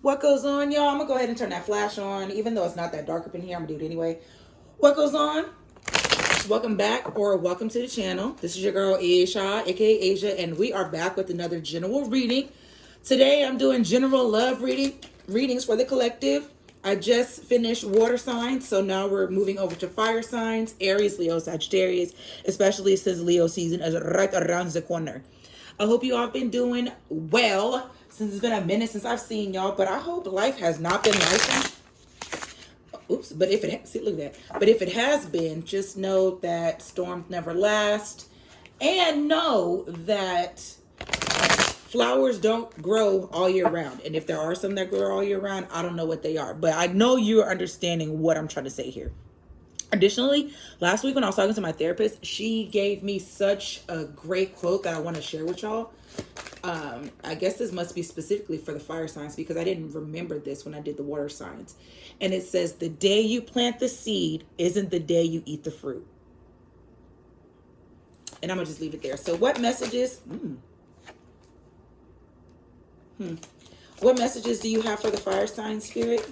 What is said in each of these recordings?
What goes on, y'all? I'm gonna go ahead and turn that flash on, even though it's not that dark up in here. I'm gonna do it anyway. What goes on? Welcome back, or welcome to the channel. This is your girl Aisha, aka Asia, and we are back with another general reading. Today, I'm doing general love readings for the collective. I just finished water signs, so now we're moving over to fire signs: Aries, Leo, Sagittarius, especially since Leo season is right around the corner. I hope you all been doing well since it's been a minute since I've seen y'all, but I hope life has not been life. Oops, but if it see, look at that. But if it has been, just know that storms never last, and know that flowers don't grow all year round. And if there are some that grow all year round, I don't know what they are, but I know you are understanding what I'm trying to say here. Additionally, last week when I was talking to my therapist, she gave me such a great quote that I want to share with y'all. I guess this must be specifically for the fire signs because I didn't remember this when I did the water signs. And it says, the day you plant the seed isn't the day you eat the fruit. And I'm going to just leave it there. So what messages... What messages do you have for the fire sign, Spirit?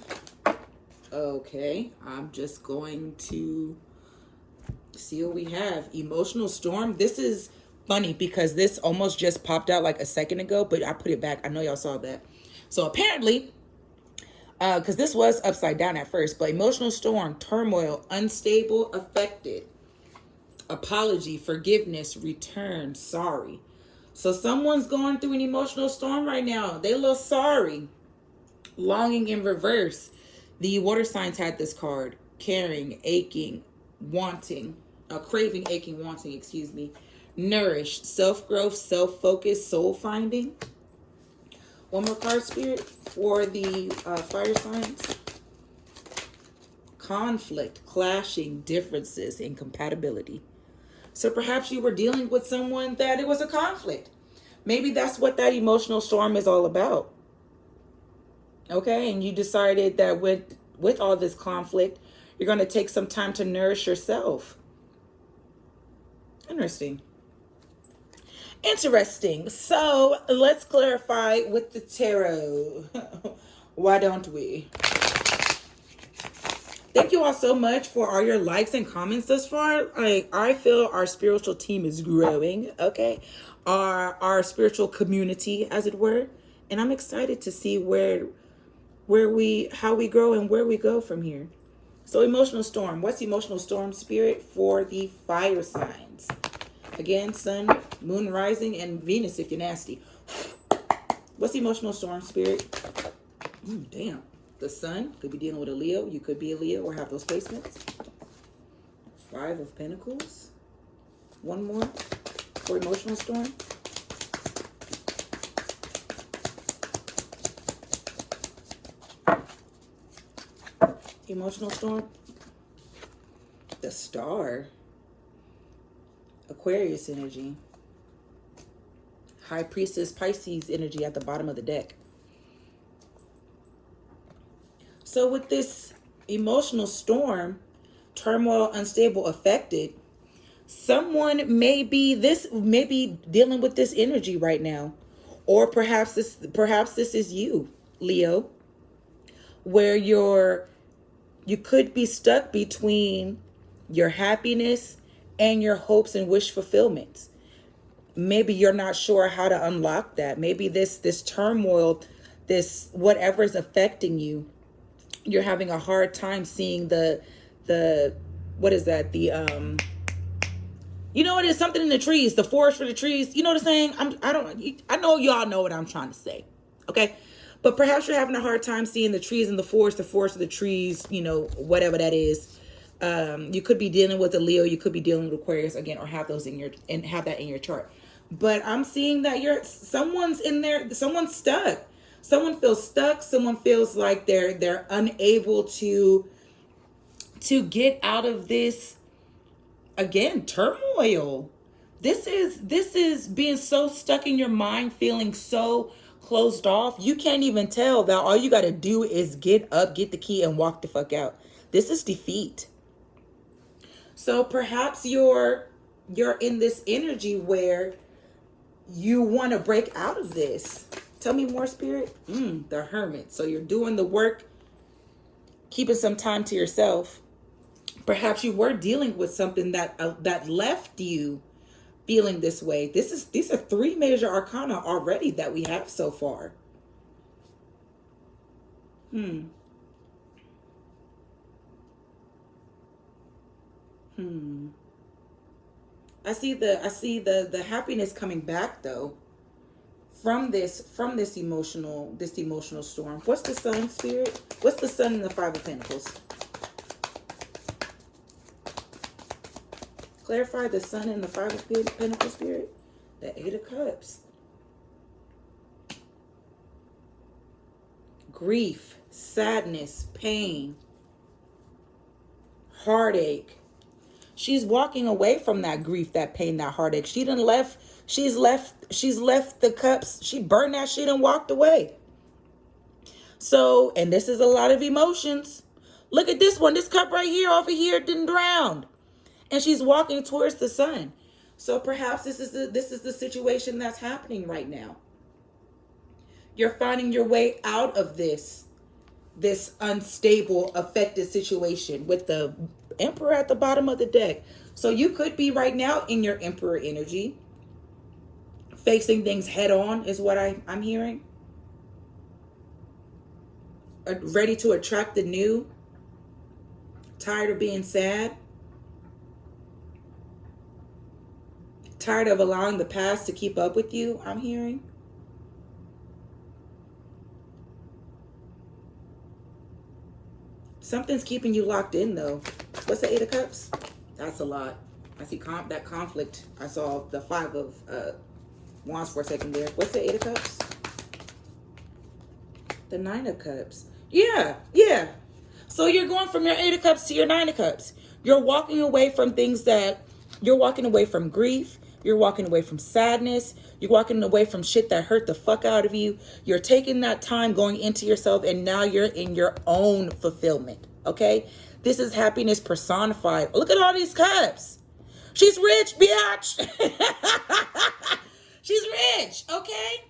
Okay, I'm just going to see what we have. Emotional storm. This is funny because this almost just popped out like a second ago, but I put it back. I know y'all saw that. So apparently, because this was upside down at first, but emotional storm, turmoil, unstable, affected, apology, forgiveness, return, sorry. So someone's going through an emotional storm right now. They a little sorry. Longing in reverse. The water signs had this card. Caring, aching, wanting. Craving, aching, wanting, excuse me. Nourished, self-growth, self-focus, soul-finding. One more card, Spirit, for the fire signs. Conflict, clashing, differences, incompatibility. So perhaps you were dealing with someone that it was a conflict. Maybe that's what that emotional storm is all about. Okay, and you decided that with all this conflict, you're going to take some time to nourish yourself. Interesting. So let's clarify with the tarot. Why don't we? Thank you all so much for all your likes and comments thus far. I feel our spiritual team is growing, okay? Our spiritual community, as it were. And I'm excited to see how we grow and where we go from here. So emotional storm. What's emotional storm, Spirit, for the fire signs? Again, sun, moon rising, and Venus if you're nasty. What's emotional storm, Spirit? Damn. The sun could be dealing with a Leo. You could be a Leo or have those placements. 5 of Pentacles. One more for emotional storm. Emotional storm. The Star. Aquarius energy. High Priestess Pisces energy at the bottom of the deck. So with this emotional storm, turmoil, unstable, affected, someone may be dealing with this energy right now. Or perhaps this is you, Leo, where you could be stuck between your happiness and your hopes and wish fulfillments. Maybe you're not sure how to unlock that. Maybe this turmoil, this whatever is affecting you, you're having a hard time seeing the what is that? You know, it is something in the trees, the forest for the trees. You know what I'm saying? I know y'all know what I'm trying to say. Okay. But perhaps you're having a hard time seeing the trees in the forest of the trees, you know, whatever that is. You could be dealing with a Leo, you could be dealing with Aquarius again, or have that in your chart. But I'm seeing that someone's in there, someone's stuck. Someone feels stuck. Someone feels like they're unable to get out of this, again, turmoil. This is being so stuck in your mind, feeling so closed off. You can't even tell that all you got to do is get up, get the key, and walk the fuck out. This is defeat. So perhaps you're in this energy where you want to break out of this. Tell me more, Spirit. The Hermit. So you're doing the work, keeping some time to yourself. Perhaps you were dealing with something that left you feeling this way. These are 3 major arcana already that we have so far. I see the happiness coming back though from this emotional storm. What's the Sun, Spirit? What's the Sun in the 5 of Pentacles? Clarify the Sun in the 5 of Pentacles, Spirit. The 8 of Cups. Grief, sadness, pain, heartache. She's walking away from that grief, that pain, that heartache. She's left the cups. She burned that shit and walked away. So, and this is a lot of emotions. Look at this one. This cup right here, over here, didn't drown. And she's walking towards the Sun. So perhaps this is the situation that's happening right now. You're finding your way out of this unstable, affected situation with the Emperor at the bottom of the deck. So you could be right now in your Emperor energy, facing things head on is what I'm hearing. Ready to attract the new. Tired of being sad. Tired of allowing the past to keep up with you, I'm hearing. Something's keeping you locked in, though. What's the 8 of Cups? That's a lot. I see that conflict. I saw the 5 of Wands for a second there. What's the 8 of Cups? The 9 of Cups. Yeah. So you're going from your 8 of Cups to your 9 of Cups. You're walking away from things that... You're walking away from grief. You're walking away from sadness. You're walking away from shit that hurt the fuck out of you. You're taking that time going into yourself, and now you're in your own fulfillment, okay? This is happiness personified. Look at all these cups. She's rich, bitch. She's rich, okay?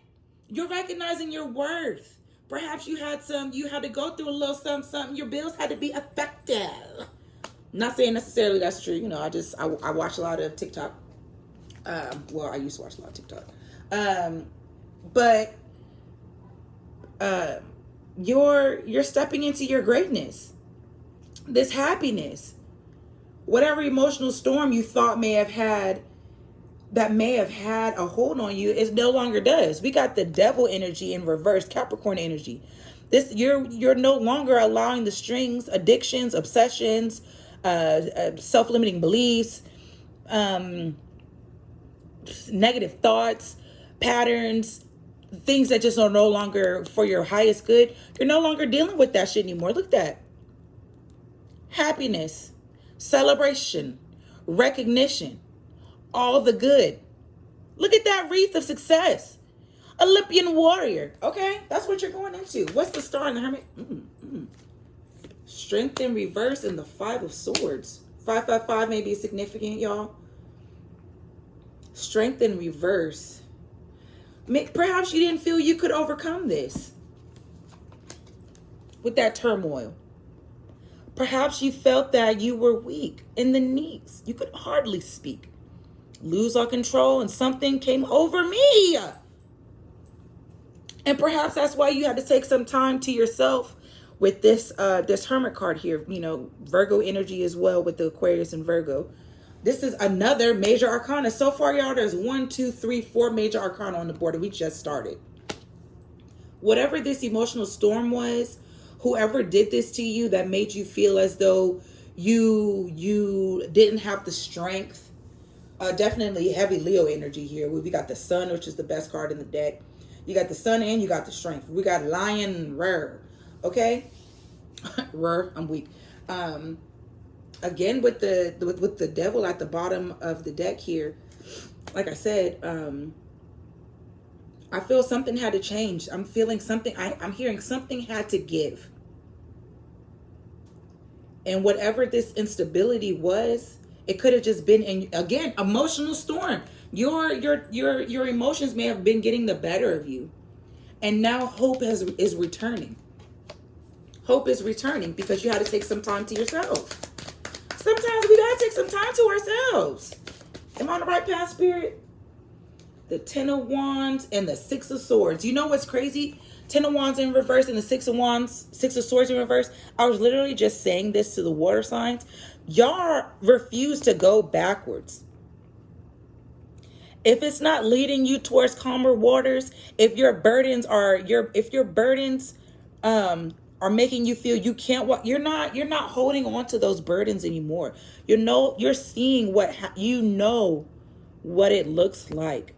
You're recognizing your worth. Perhaps you had to go through a little something. Your bills had to be effective. Not saying necessarily that's true. You know, I watch a lot of TikTok. Well, I used to watch a lot of TikTok. But you're stepping into your greatness. This happiness. Whatever emotional storm you thought may have had a hold on you, it no longer does. We got the Devil energy in reverse, Capricorn energy. You're no longer allowing the strings, addictions, obsessions, self-limiting beliefs, negative thoughts, patterns, things that just are no longer for your highest good. You're no longer dealing with that shit anymore. Look at that. Happiness, celebration, recognition, all the good. Look at that wreath of success. Olympian warrior. Okay, that's what you're going into. What's the Star in the Hermit? Strength in reverse and the 5 of Swords. 555 may be significant, y'all. Strength in reverse. Perhaps you didn't feel you could overcome this with that turmoil. Perhaps you felt that you were weak in the knees. You could hardly speak. Lose all control and something came over me. And perhaps that's why you had to take some time to yourself with this Hermit card here. You know, Virgo energy as well with the Aquarius and Virgo. This is another major arcana. So far, y'all, there's 1, 2, 3, 4 major arcana on the board, and we just started. Whatever this emotional storm was, whoever did this to you that made you feel as though you didn't have the strength, definitely heavy Leo energy here. We got the Sun, which is the best card in the deck. You got the Sun and you got the Strength. We got Lion and Rare. Okay? Rare, I'm weak. Again, with the Devil at the bottom of the deck here, like I said, I feel something had to change. I'm feeling something. I'm hearing something had to give. And whatever this instability was, it could have just been, again, emotional storm. Your emotions may have been getting the better of you. And now hope is returning. Hope is returning because you had to take some time to yourself. Sometimes we gotta take some time to ourselves. Am I on the right path, Spirit? The Ten of Wands and the Six of Swords. You know what's crazy? Ten of Wands in reverse and the Six of Wands, Six of Swords in reverse. I was literally just saying this to the water signs. Y'all refuse to go backwards. If it's not leading you towards calmer waters, if your burdens are making you feel you can't walk, you're not holding on to those burdens anymore. You're seeing what it looks like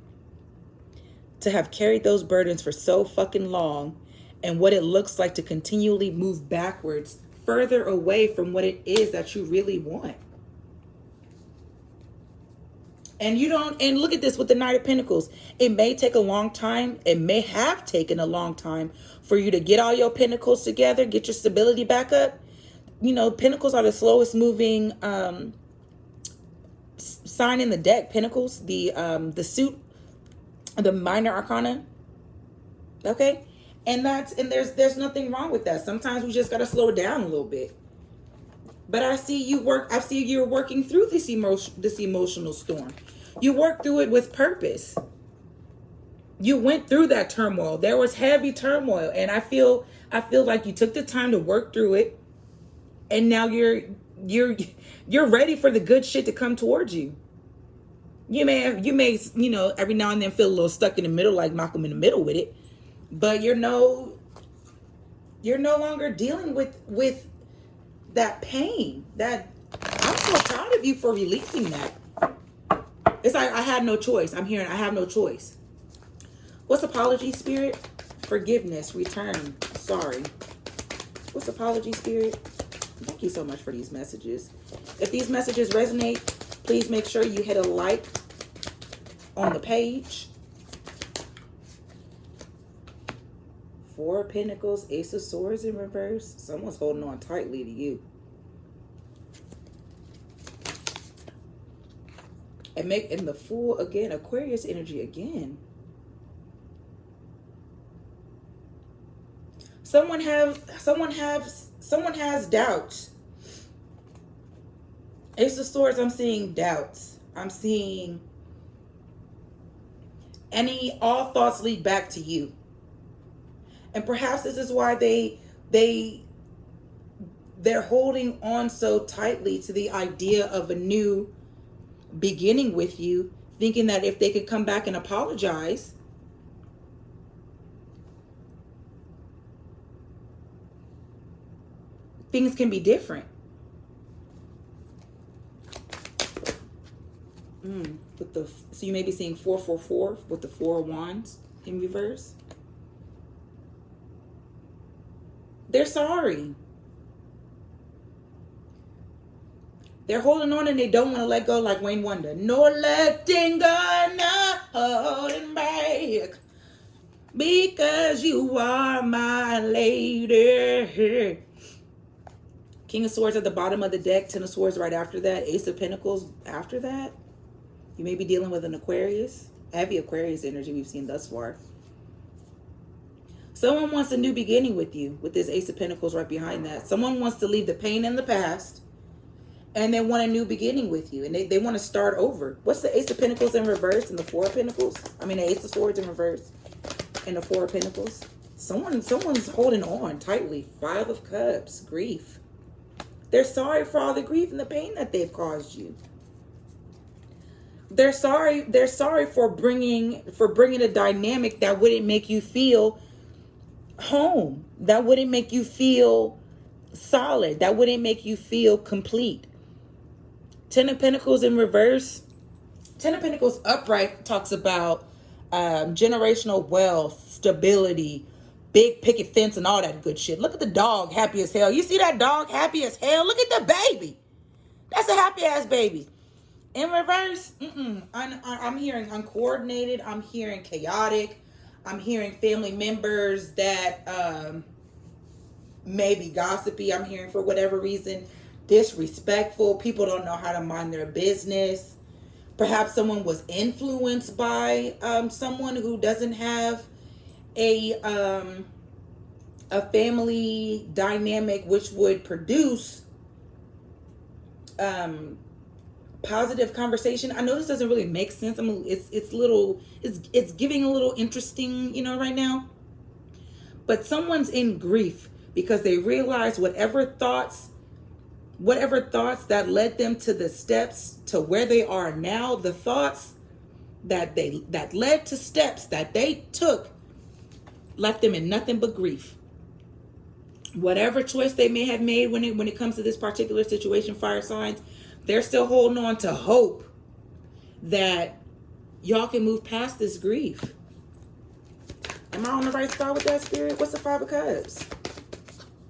to have carried those burdens for so fucking long, and what it looks like to continually move backwards, further away from what it is that you really want. And look at this with the Knight of Pentacles. It may take a long time. It may have taken a long time for you to get all your pentacles together, get your stability back up. You know, pentacles are the slowest moving sign in the deck. Pentacles, the suit, the minor arcana. Okay? And there's nothing wrong with that. Sometimes we just got to slow it down a little bit. But I see you're working through this emotional storm. You worked through it with purpose. You went through that turmoil. There was heavy turmoil, and I feel like you took the time to work through it, and now you're ready for the good shit to come towards you. You may every now and then feel a little stuck in the middle, like Malcolm in the middle with it, but you're no longer dealing with that pain. That I'm so proud of you for releasing that. It's like I had no choice. I'm hearing I have no choice. What's apology, Spirit? Forgiveness, return, sorry. What's apology, Spirit? Thank you so much for these messages. If these messages resonate, please make sure you hit a like on the page. Four of Pentacles, Ace of Swords in reverse. Someone's holding on tightly to you. And in the Fool again, Aquarius energy again. Someone has doubts. Ace of Swords, I'm seeing doubts. I'm seeing all thoughts lead back to you. And perhaps this is why they're holding on so tightly to the idea of a new beginning with you, thinking that if they could come back and apologize, things can be different. So you may be seeing 444 with the Four of Wands in reverse. They're sorry. They're holding on and they don't want to let go, like Wayne Wonder. No letting go, no holding back. Because you are my lady. King of Swords at the bottom of the deck. Ten of Swords right after that. Ace of Pentacles after that. You may be dealing with an Aquarius. Heavy Aquarius energy we've seen thus far. Someone wants a new beginning with you, with this Ace of Pentacles right behind that. Someone wants to leave the pain in the past, and they want a new beginning with you, and they want to start over. What's the Ace of Pentacles in reverse and the Four of Pentacles? I mean, the Ace of Swords in reverse and the Four of Pentacles. Someone's holding on tightly. Five of Cups, grief. They're sorry for all the grief and the pain that they've caused you. They're sorry for bringing a dynamic that wouldn't make you feel home, that wouldn't make you feel solid, that wouldn't make you feel complete. Ten of Pentacles in reverse. Ten of Pentacles upright talks about generational wealth, stability, big picket fence, and all that good shit. Look at the dog, happy as hell. You see that dog, happy as hell? Look at the baby. That's a happy ass baby. In reverse, I'm hearing uncoordinated. I'm hearing chaotic. I'm hearing family members that may be gossipy. I'm hearing, for whatever reason, disrespectful. People don't know how to mind their business. Perhaps someone was influenced by someone who doesn't have a family dynamic which would produce positive conversation. I know this doesn't really make sense. It's giving a little interesting, right now. But someone's in grief because they realize whatever thoughts that led them to the steps to where they are now, the thoughts that led to steps that they took left them in nothing but grief. Whatever choice they may have made when it comes to this particular situation, fire signs, they're still holding on to hope that y'all can move past this grief. Am I on the right spot with that, Spirit? What's the Five of Cups?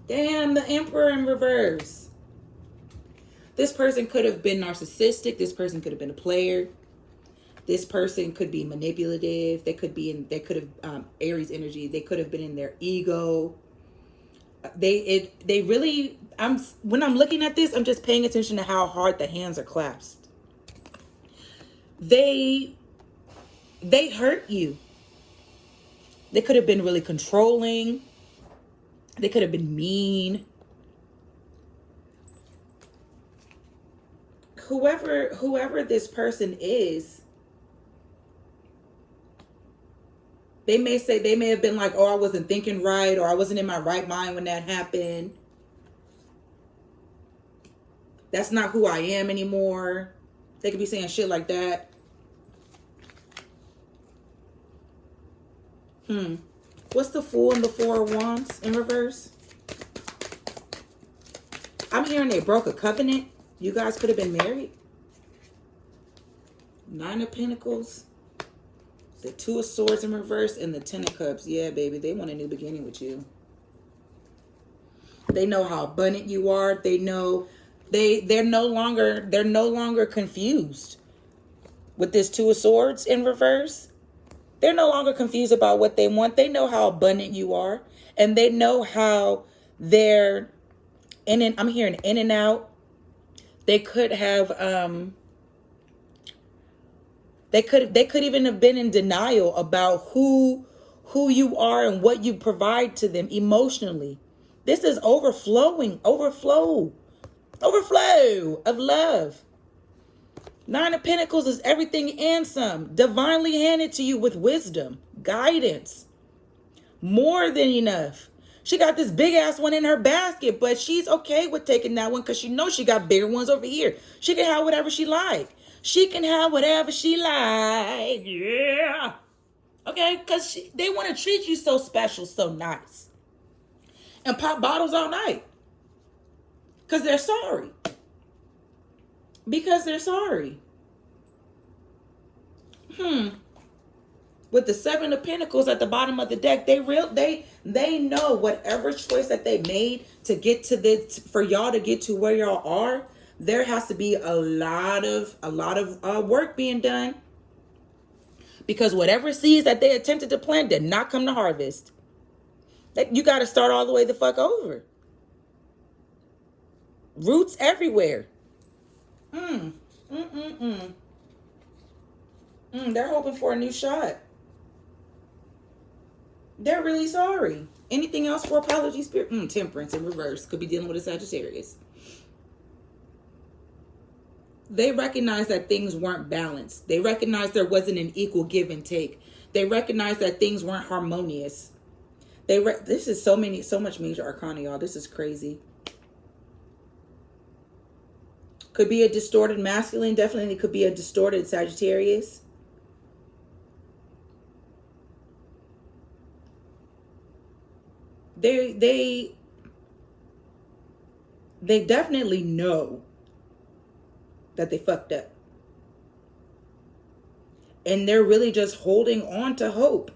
Damn, the Emperor in reverse. This person could have been narcissistic. This person could have been a player. This person could be manipulative. They could have Aries energy. They could have been in their ego. When I'm looking at this, I'm just paying attention to how hard the hands are clasped. They hurt you. They could have been really controlling. They could have been mean. Whoever this person is, they may have been like, oh, I wasn't thinking right, or I wasn't in my right mind when that happened. That's not who I am anymore. They could be saying shit like that. What's the Fool and the Four of Wands in reverse? I'm hearing they broke a covenant. You guys could have been married. Nine of Pentacles. The Two of Swords in reverse and the Ten of Cups. Yeah, baby, they want a new beginning with you. They know how abundant you are. They know they're no longer confused with this Two of Swords in reverse. They're no longer confused about what they want. They know how abundant you are, and they know how they're I'm hearing in and out. They could have they could even have been in denial about who you are and what you provide to them emotionally. This is overflow of love. Nine of Pentacles is everything and some. Divinely handed to you with wisdom, guidance. More than enough. She got this big ass one in her basket, but she's okay with taking that one because she knows she got bigger ones over here. She can have whatever she like. She can have whatever she like. Yeah. Okay, because they want to treat you so special, so nice. And pop bottles all night. Because they're sorry. Because they're sorry. With the Seven of Pentacles at the bottom of the deck, they know whatever choice that they made to get to this, for y'all to get to where y'all are, there has to be a lot of work being done. Because whatever seeds that they attempted to plant did not come to harvest. You got to start all the way the fuck over. Roots everywhere. They're hoping for a new shot. They're really sorry. Anything else for apology, Spirit? Temperance in reverse. Could be dealing with a Sagittarius. They recognize that things weren't balanced. They recognize there wasn't an equal give and take. They recognize that things weren't harmonious. This is so much major arcana, y'all. This is crazy. Could be a distorted masculine. Definitely could be a distorted Sagittarius. They definitely know that they fucked up. And they're really just holding on to hope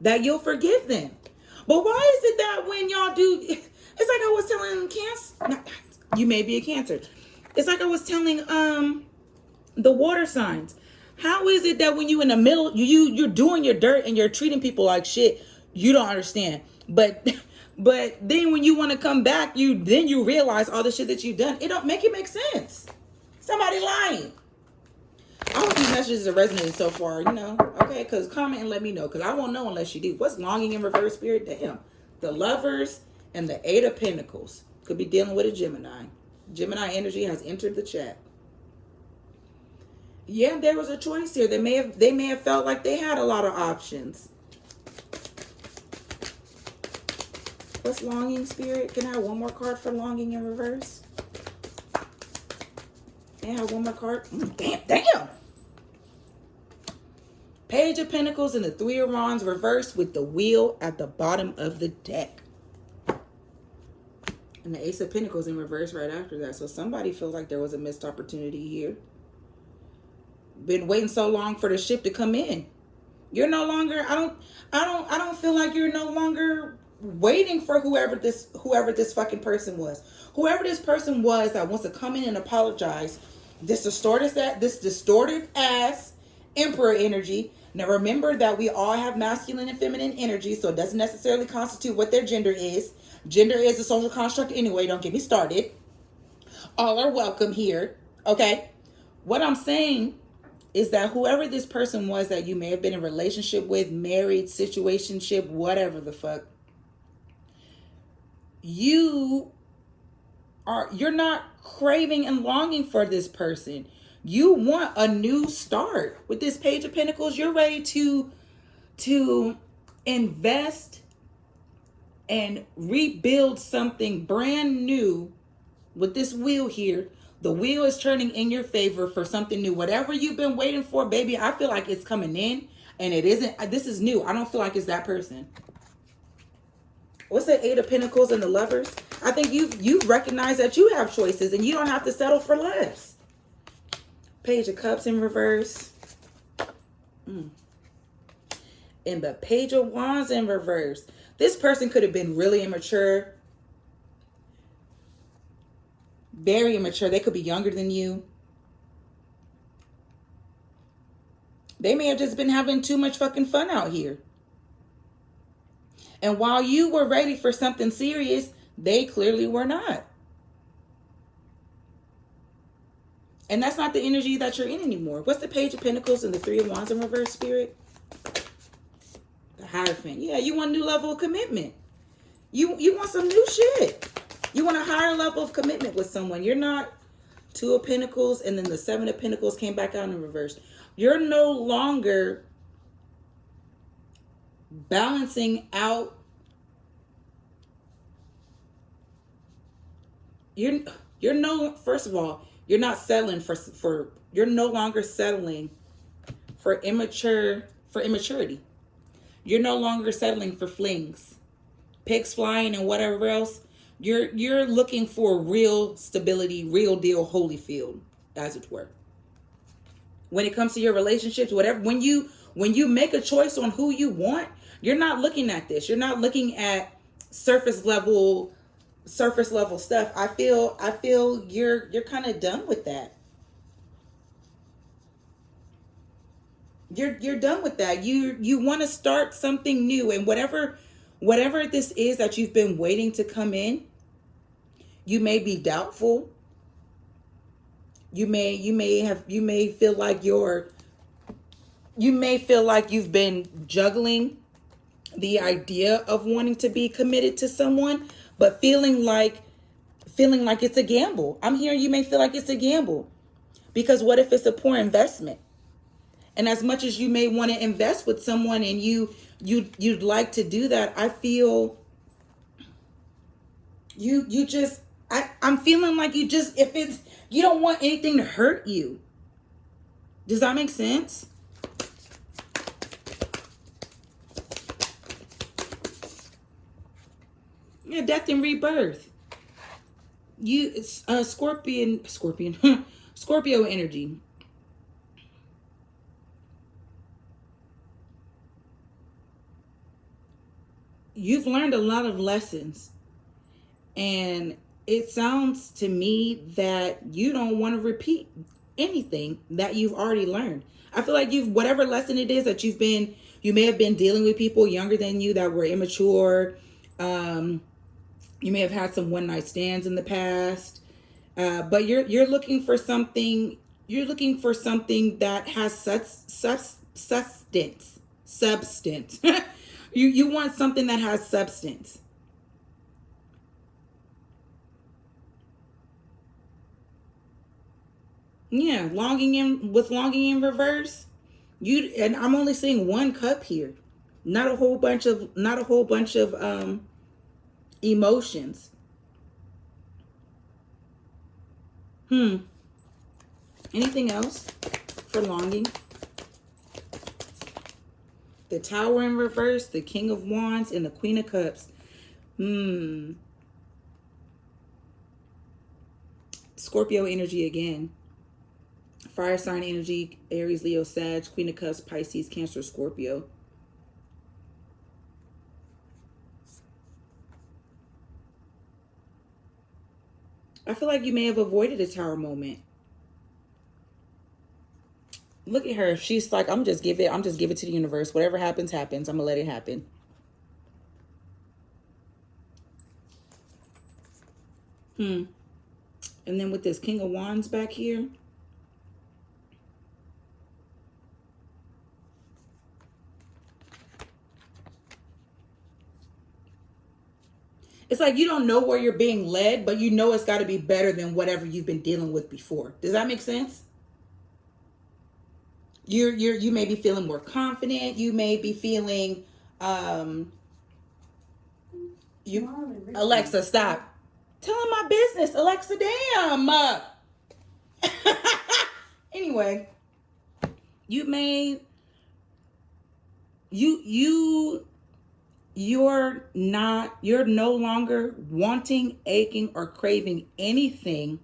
that you'll forgive them. But why is it that when y'all do, it's like I was telling Cancer, you may be a Cancer. It's like I was telling the water signs. How is it that when you in the middle, you're doing your dirt and you're treating people like shit, you don't understand. But then when you want to come back, you realize all the shit that you've done. It don't make sense. Somebody lying. I hope these messages are resonating so far, you know. Okay, because comment and let me know, because I won't know unless you do. What's longing in reverse, Spirit? Damn. The Lovers and the Eight of Pentacles. Could be dealing with a Gemini. Gemini energy has entered the chat. Yeah, there was a choice here. They may have felt like they had a lot of options. What's longing, Spirit? Can I have one more card for longing in reverse? Can I have one more card? Damn. Page of Pentacles and the Three of Wands reversed with the Wheel at the bottom of the deck. And the Ace of Pentacles in reverse right after that. So somebody feels like there was a missed opportunity here. Been waiting so long for the ship to come in. You're no longer, I don't feel like you're no longer waiting for whoever this fucking person was. Whoever this person was that wants to come in and apologize. This distorted ass Emperor energy. Now remember that we all have masculine and feminine energy, so it doesn't necessarily constitute what their gender is. Gender is a social construct anyway, don't get me started. All are welcome here, okay? What I'm saying is that whoever this person was that you may have been in a relationship with, married, situationship, whatever the fuck, you're not craving and longing for this person. You want a new start. With this Page of Pentacles, you're ready to invest and rebuild something brand new. With this wheel here, the wheel is turning in your favor for something new. Whatever you've been waiting for, baby, I feel like it's coming in, and it isn't. This is new. I don't feel like it's that person. What's the Eight of Pentacles and the Lovers? I think you've recognized that you have choices and you don't have to settle for less. Page of Cups in reverse. And the Page of Wands in reverse. This person could have been really immature. Very immature. They could be younger than you. They may have just been having too much fucking fun out here. And while you were ready for something serious, they clearly were not. And that's not the energy that you're in anymore. What's the Page of Pentacles and the Three of Wands in reverse, Spirit? The Hierophant. Yeah, you want a new level of commitment. You want some new shit. You want a higher level of commitment with someone. You're not Two of Pentacles, and then the Seven of Pentacles came back out in reverse. You're no longer balancing out. First of all, you're not settling for you're no longer settling for immaturity. You're no longer settling for flings, pigs flying, and whatever else. You're looking for real stability, real deal, Holyfield, as it were. When it comes to your relationships, whatever, when you make a choice on who you want, you're not looking at this. You're not looking at surface level stuff. I feel you're kind of done with that. You're done with that. You want to start something new, and whatever this is that you've been waiting to come in, you may be doubtful. You may feel like you've been juggling the idea of wanting to be committed to someone, but feeling like it's a gamble. I'm hearing you may feel like it's a gamble, because what if it's a poor investment? And as much as you may want to invest with someone and you'd like to do that, I feel I'm feeling like you don't want anything to hurt you. Does that make sense? Yeah, death and rebirth. It's Scorpio energy. You've learned a lot of lessons, and it sounds to me that you don't want to repeat anything that you've already learned. I feel like whatever lesson it is that you may have been dealing with people younger than you that were immature. You may have had some one-night stands in the past, but you're looking for something You're looking for something that has substance. You want something that has substance. Yeah, longing in reverse. And I'm only seeing one cup here. Not a whole bunch of emotions. Anything else for longing? The Tower in reverse, the King of Wands, and the Queen of Cups. Scorpio energy again. Fire sign energy, Aries, Leo, Sag, Queen of Cups, Pisces, Cancer, Scorpio. I feel like you may have avoided a Tower moment. Look at her. She's like, I'm just give it to the universe. Whatever happens, happens. I'm gonna let it happen. And then with this King of Wands back here. It's like you don't know where you're being led, but you know it's got to be better than whatever you've been dealing with before. Does that make sense? You may be feeling more confident. You may be feeling Alexa, stop. Telling my business, Alexa, damn. Anyway, you may you're no longer wanting, aching, or craving anything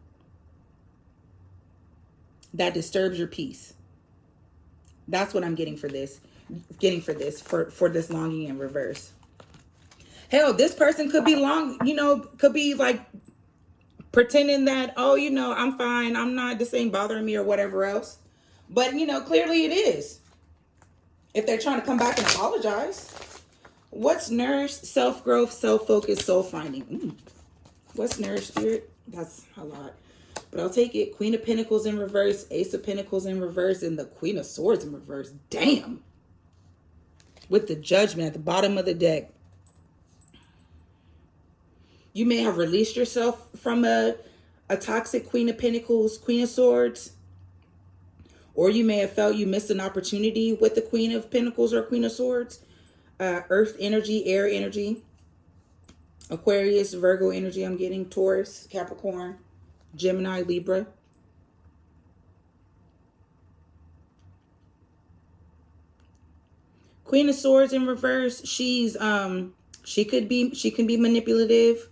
that disturbs your peace. That's what I'm getting for this. For this longing in reverse. Hell, this person could be could be like pretending that, oh, I'm fine. I'm not, this ain't bothering me or whatever else. But, clearly it is. If they're trying to come back and apologize. What's nourished? Self-growth, self-focus, soul-finding. What's nourished, Spirit? That's a lot. But I'll take it. Queen of Pentacles in reverse, Ace of Pentacles in reverse, and the Queen of Swords in reverse. Damn. With the Judgment at the bottom of the deck. You may have released yourself from a toxic Queen of Pentacles, Queen of Swords. Or you may have felt you missed an opportunity with the Queen of Pentacles or Queen of Swords. Earth energy, air energy. Aquarius, Virgo energy I'm getting. Taurus, Capricorn, Gemini, Libra. Queen of Swords in reverse. She can be manipulative.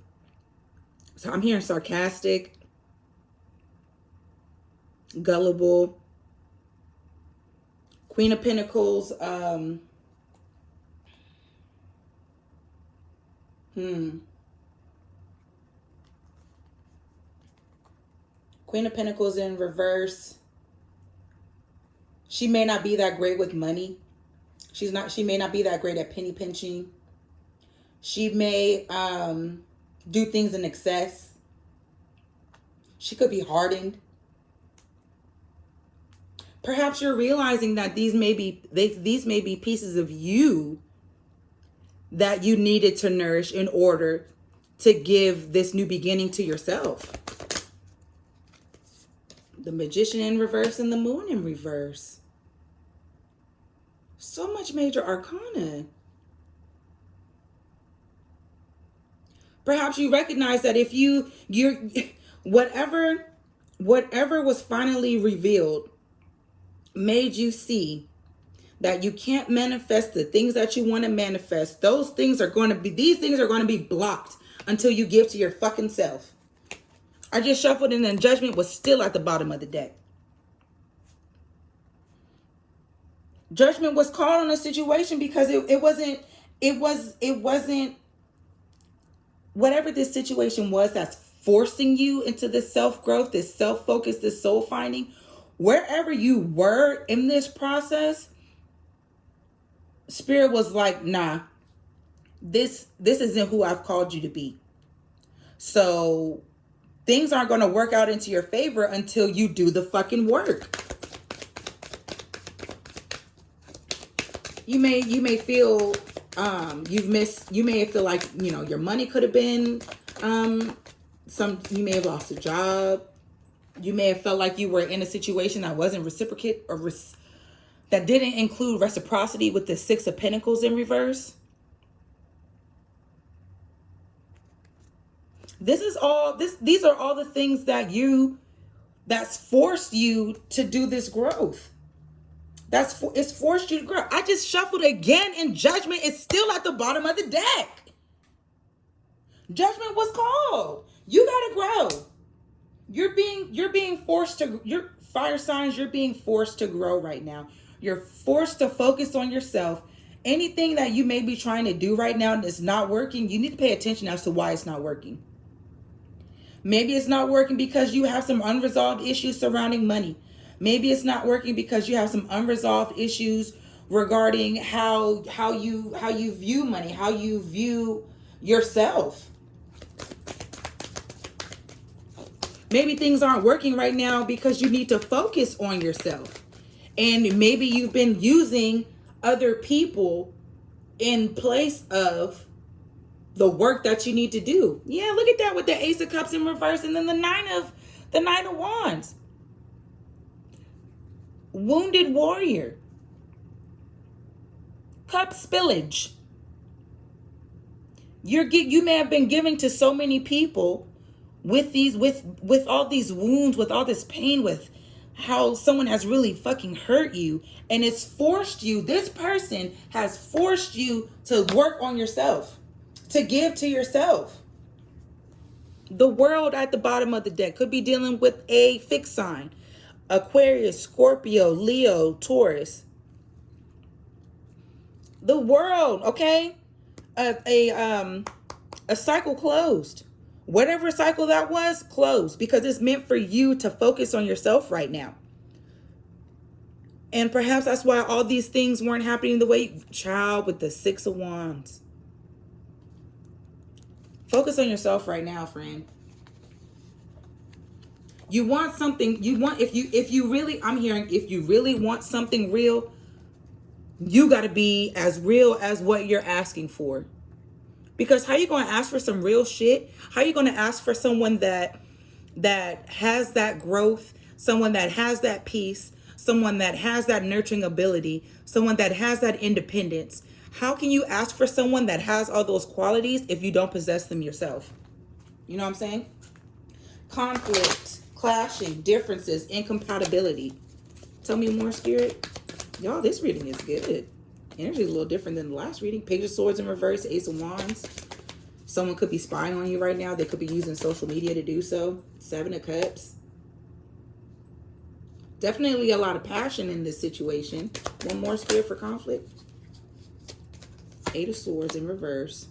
So I'm hearing sarcastic, gullible. Queen of Pentacles, Queen of Pentacles in reverse. She may not be that great with money. She may not be that great at penny pinching. She may do things in excess. She could be hardened. Perhaps you're realizing that these may be pieces of you that you needed to nourish in order to give this new beginning to yourself. The Magician in reverse and the Moon in reverse. So much major arcana. Perhaps you recognize that if you're whatever was finally revealed made you see that you can't manifest the things that you want to manifest. These things are going to be blocked until you give to your fucking self. I just shuffled and then Judgment was still at the bottom of the deck. Judgment was called on a situation because it wasn't whatever this situation was that's forcing you into this self-growth, this self-focus, this soul finding. Wherever you were in this process, Spirit was like, nah, this isn't who I've called you to be. So things aren't going to work out into your favor until you do the fucking work. You may feel you may feel like, you know, your money could have been you may have lost a job. You may have felt like you were in a situation that wasn't reciprocate or that didn't include reciprocity with the Six of Pentacles in reverse. These are all the things that's forced you to do this growth. It's forced you to grow. I just shuffled again, and Judgment is still at the bottom of the deck. Judgment was called. You gotta grow. You're being forced to. You're fire signs. You're being forced to grow right now. You're forced to focus on yourself. Anything that you may be trying to do right now that's not working, you need to pay attention as to why it's not working. Maybe it's not working because you have some unresolved issues surrounding money. Maybe it's not working because you have some unresolved issues regarding how you view money, how you view yourself. Maybe things aren't working right now because you need to focus on yourself. And maybe you've been using other people in place of the work that you need to do. Yeah, look at that with the Ace of Cups in reverse and then the Nine of Wands. Wounded warrior. Cup spillage. You may have been giving to so many people with all these wounds, with all this pain, with how someone has really fucking hurt you, and it's forced you. This person has forced you to work on yourself, to give to yourself. The World at the bottom of the deck could be dealing with a fixed sign. Aquarius, Scorpio, Leo, Taurus. The World, okay? A cycle closed. Whatever cycle that was, closed, because it's meant for you to focus on yourself right now. And perhaps that's why all these things weren't happening the way, child, with the Six of Wands. Focus on yourself right now, friend. You want something, if you really want something real, you got to be as real as what you're asking for. Because how you going to ask for some real shit? How you going to ask for someone that has that growth, someone that has that peace, someone that has that nurturing ability, someone that has that independence? How can you ask for someone that has all those qualities if you don't possess them yourself? You know what I'm saying? Conflict, clashing, differences, incompatibility. Tell me more, Spirit. Y'all, this reading is good. Energy is a little different than the last reading. Page of Swords in reverse, Ace of Wands. Someone could be spying on you right now. They could be using social media to do so. Seven of Cups. Definitely a lot of passion in this situation. One more, Spirit, for conflict. Eight of Swords in reverse.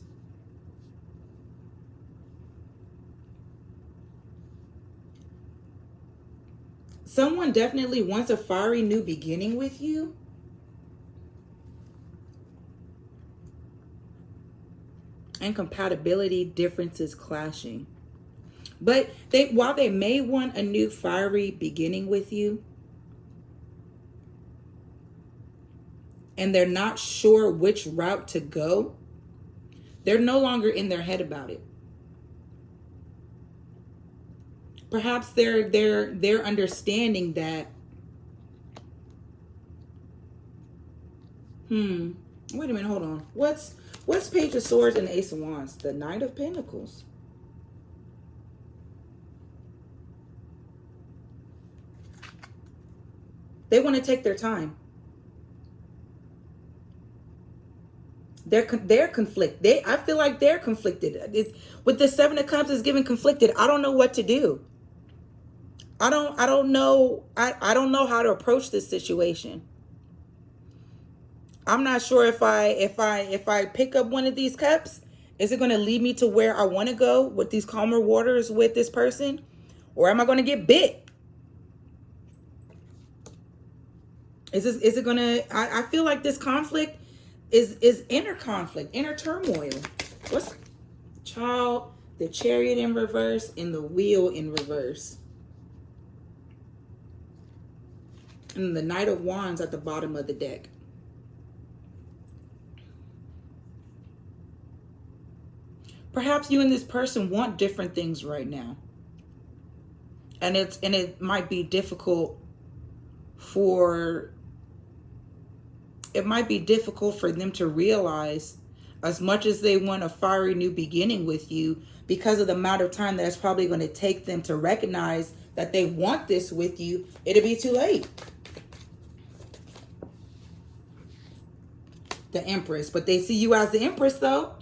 Someone definitely wants a fiery new beginning with you. Incompatibility, differences, clashing. But while they may want a new fiery beginning with you, and they're not sure which route to go, they're no longer in their head about it. Perhaps they're understanding that, wait a minute, hold on. What's Page of Swords and the Ace of Wands? The Knight of Pentacles. They want to take their time. They're conflicted. I feel like they're conflicted. With the Seven of Cups is giving conflicted. I don't know what to do. I don't know how to approach this situation. I'm not sure if I pick up one of these cups, is it going to lead me to where I want to go with these calmer waters with this person? Or am I going to get bit? Is it going to, I feel like this conflict is inner conflict, inner turmoil. Child, the Chariot in reverse, and the Wheel in reverse. And the Knight of Wands at the bottom of the deck. Perhaps you and this person want different things right now. And it might be difficult for them to realize, as much as they want a fiery new beginning with you, because of the amount of time that it's probably going to take them to recognize that they want this with you, it'll be too late. The Empress. But they see you as the Empress, though.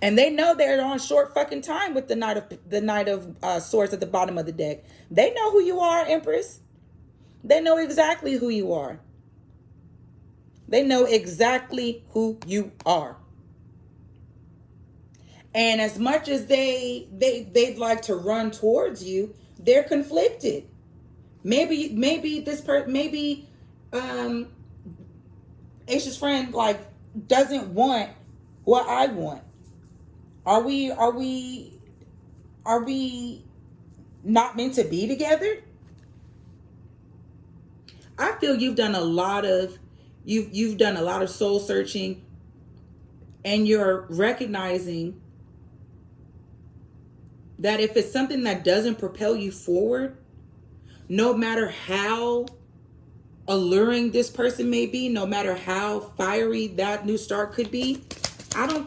And they know they're on short fucking time with the Knight of Swords at the bottom of the deck. They know who you are, Empress. They know exactly who you are. They know exactly who you are. And as much as they'd like to run towards you, they're conflicted. Maybe this person, Aisha's friend, like, doesn't want what I want. Are we not meant to be together? I feel you've done a lot of soul searching, and you're recognizing that if it's something that doesn't propel you forward, no matter how alluring this person may be, no matter how fiery that new start could be, I don't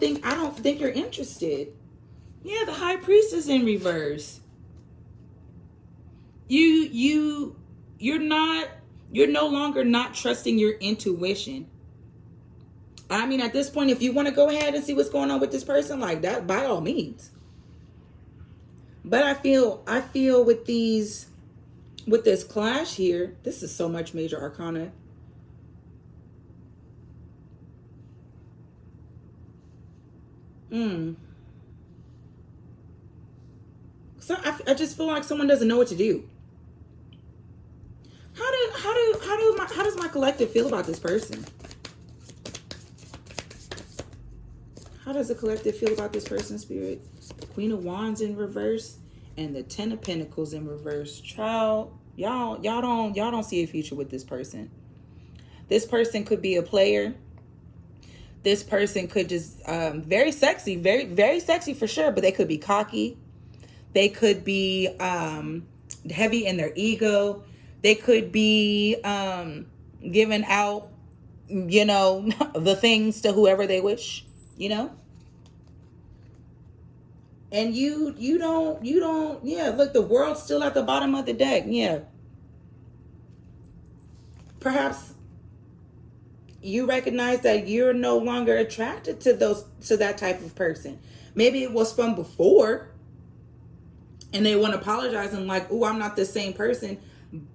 think you're interested. Yeah, the High Priestess in reverse. You're no longer not trusting your intuition. I mean, at this point, if you want to go ahead and see what's going on with this person, like that, by all means. But I feel with this clash here, this is so much major arcana. So I just feel like someone doesn't know what to do. How does my collective feel about this person? How does the collective feel about this person, Spirit? The Queen of Wands in reverse and the Ten of Pentacles in reverse. Child, y'all don't see a future with this person. This person could be a player. This person could just very sexy, very, very sexy for sure, but they could be cocky. They could be heavy in their ego. They could be giving out, the things to whoever they wish, And you don't, yeah, look, the world's still at the bottom of the deck. Yeah. Perhaps you recognize that you're no longer attracted to that type of person. Maybe it was from before, and they want to apologize and like, oh, I'm not the same person.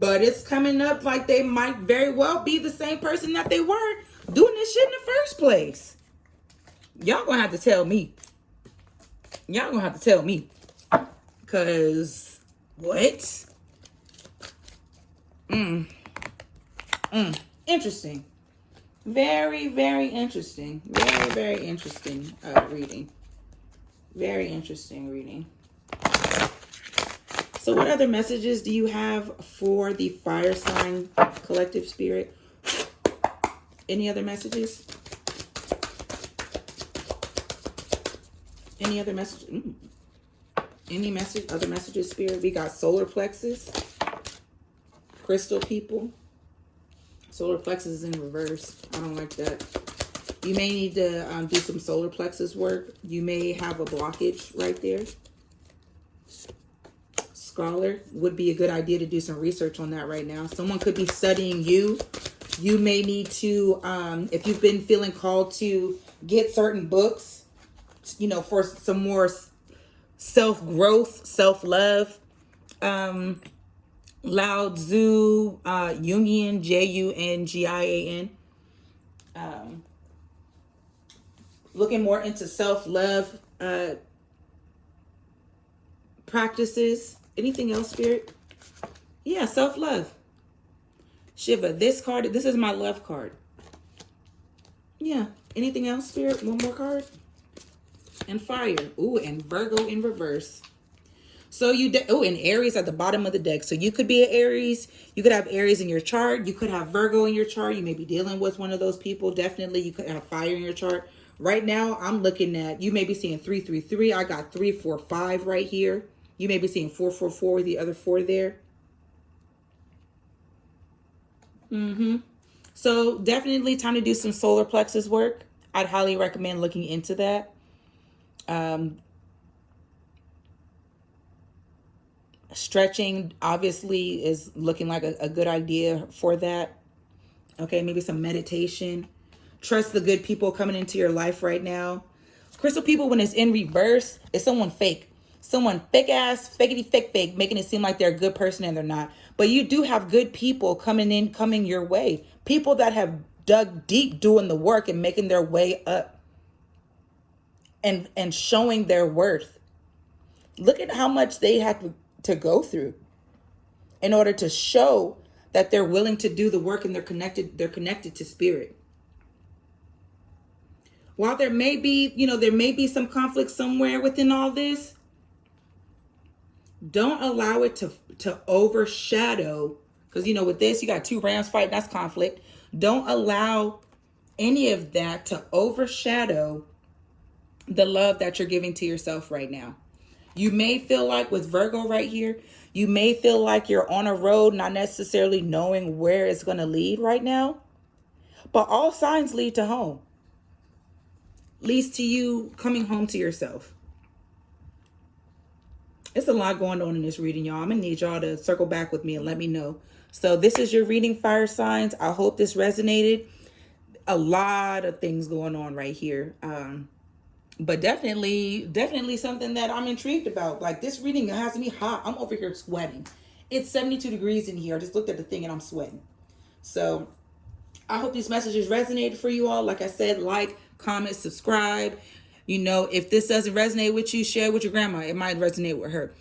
But it's coming up like they might very well be the same person that they were doing this shit in the first place. Y'all gonna have to tell me. Y'all gonna have to tell me. Because, what? Interesting. Very, very interesting. Very, very interesting reading. Very interesting reading. So what other messages do you have for the fire sign collective, Spirit? Any other messages? Any other message? Other messages, Spirit? We got solar plexus, crystal people. Solar plexus is in reverse. I don't like that. You may need to do some solar plexus work. You may have a blockage right there. Scholar, would be a good idea to do some research on that right now. Someone could be studying you. You may need to, if you've been feeling called to get certain books, for some more self-growth, self-love. Lao Tzu, Jungian, Jungian. Looking more into self-love practices. Anything else, Spirit? Yeah, self-love. Shiva, this is my love card. Yeah. Anything else, Spirit? One more card? and fire. Ooh, and Virgo in reverse. So and Aries at the bottom of the deck. So you could be an Aries. You could have Aries in your chart. You could have Virgo in your chart. You may be dealing with one of those people. Definitely, you could have fire in your chart. Right now, I'm looking at, you may be seeing 333. I got 345 right here. You may be seeing 444 with the other 4 there. So definitely time to do some solar plexus work. I'd highly recommend looking into that. Stretching obviously is looking like a good idea for that. Okay, maybe some meditation. Trust the good people coming into your life right now. Crystal people, when it's in reverse, it's someone fake. Someone fake ass, fakety fake, making it seem like they're a good person and they're not. But you do have good people coming your way. People that have dug deep doing the work and making their way up and showing their worth. Look at how much they had to go through in order to show that they're willing to do the work and they're connected to spirit. While there may be some conflict somewhere within all this, don't allow it to overshadow, because with this, you got 2 rams fighting, that's conflict. Don't allow any of that to overshadow the love that you're giving to yourself right now. You may feel like with Virgo right here, you may feel like you're on a road, not necessarily knowing where it's going to lead right now. But all signs lead to home. Leads to you coming home to yourself. It's a lot going on in this reading, y'all. I'm going to need y'all to circle back with me and let me know. So this is your reading, fire signs. I hope this resonated. A lot of things going on right here. But definitely something that I'm intrigued about. Like, this reading has me hot. I'm over here sweating. It's 72 degrees in here. I just looked at the thing and I'm sweating. So I hope these messages resonated for you all. Like I said, like, comment, subscribe. If this doesn't resonate with you, share with your grandma. It might resonate with her.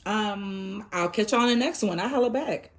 I'll catch y'all on the next one. I'll holla back.